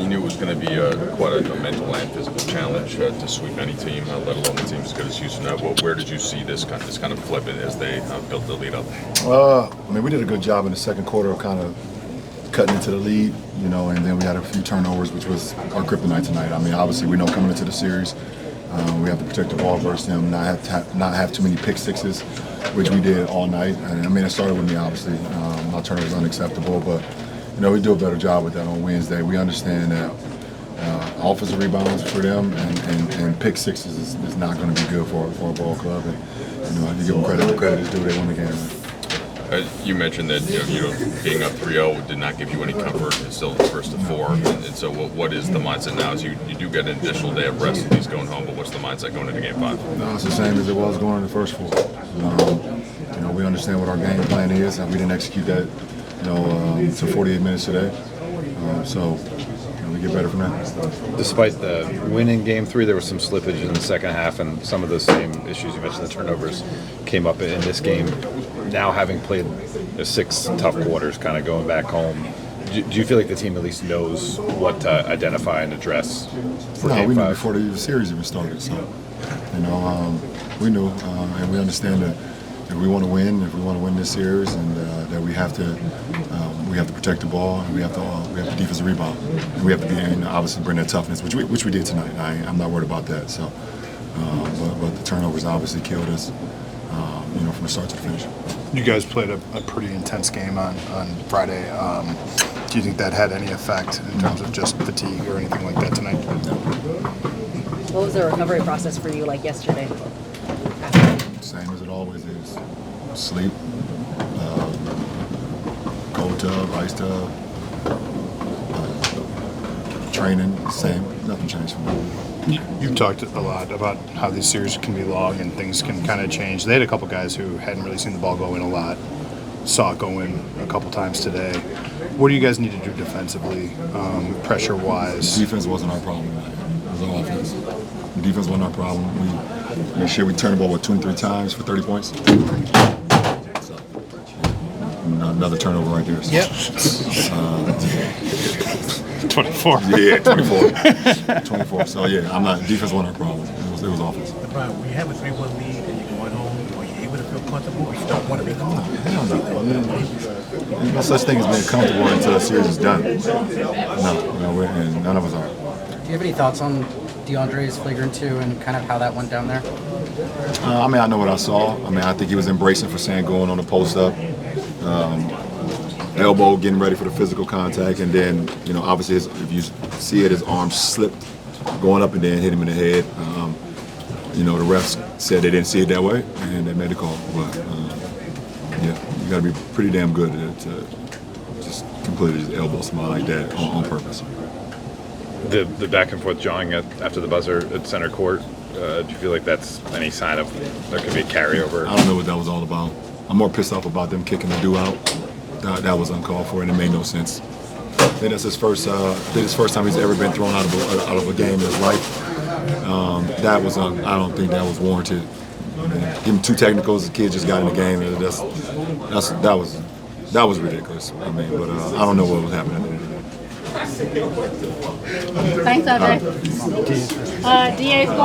you knew it was going to be quite a mental and physical challenge to sweep any team, let alone a team as good as Houston. Where did you see this kind of flip as they built the lead up? I mean, we did a good job in the second quarter of kind of cutting into the lead, and then we had a few turnovers, which was our kryptonite tonight. I mean, obviously we know coming into the series, we have to protect the ball versus them, not have too many pick sixes, which we did all night. And I mean, it started with me, obviously. My turnover was unacceptable, but we do a better job with that on Wednesday. We understand that offensive rebounds for them and pick sixes is not going to be good for a ball club. And you give them credit where credit is due. They won the game. You mentioned that being up 3-0 did not give you any comfort. It's still the first of 4. And so what is the mindset now? As you do get an additional day of rest with these going home, but what's the mindset going into Game 5? No, it's the same as it was going into the first 4. We understand what our game plan is, and we didn't execute that to 48 minutes today. So we get better from that. Despite the win in Game 3, there was some slippage in the second half, and some of the same issues you mentioned, the turnovers, came up in this game. Now, having played 6 tough quarters, kind of going back home, do you feel like the team at least knows what to identify and address for Game 5? We knew before the series even started. So, we knew, and we understand that if we want to win, this series, and that we have to protect the ball, and we have to defensive rebound, and we have to be obviously bring that toughness, which we did tonight. I'm not worried about that. So, but the turnovers obviously killed us, from the start to the finish. You guys played a pretty intense game on Friday. Do you think that had any effect in terms of just fatigue or anything like that tonight? No. What was the recovery process for you like yesterday? Same as it always is. Sleep, cold tub, ice tub, training, same. Nothing changed for me. You've talked a lot about how these series can be long and things can kind of change. They had a couple guys who hadn't really seen the ball go in a lot, saw it go in a couple times today. What do you guys need to do defensively, pressure-wise? Defense wasn't our problem tonight. It was our offense. The defense wasn't our problem. We made sure we turned the ball 2 and 3 times for 30 points. So, another turnover right there. So. Yep. 24. Yeah, 24. 24. So, defense wasn't our problem. It was offense. LeBron, we have a 3-1 lead and you're going home. Are you able to feel comfortable? You don't want to be comfortable. Hell no. There's no such thing as being comfortable until the series is done. No, and none of us are. Do you have any thoughts on DeAndre's flagrant 2 and kind of how that went down there? I know what I saw. I think he was embracing for saying going on the post-up. Elbow, getting ready for the physical contact, and then, obviously, if you see it, his arm slipped going up and then hit him in the head. The refs said they didn't see it that way, and they made the call. But, you got to be pretty damn good to just completely just elbow somebody like that on purpose. The back and forth jawing after the buzzer at center court, do you feel like that's any sign of there could be a carryover? I don't know what that was all about. I'm more pissed off about them kicking the dude out. That was uncalled for, and it made no sense. I think that's his first time he's ever been thrown out of a game in his life. I don't think that was warranted. Give him 2 technicals. The kid just got in the game. That was ridiculous. But I don't know what was happening. Thanks, Andre. DA's going.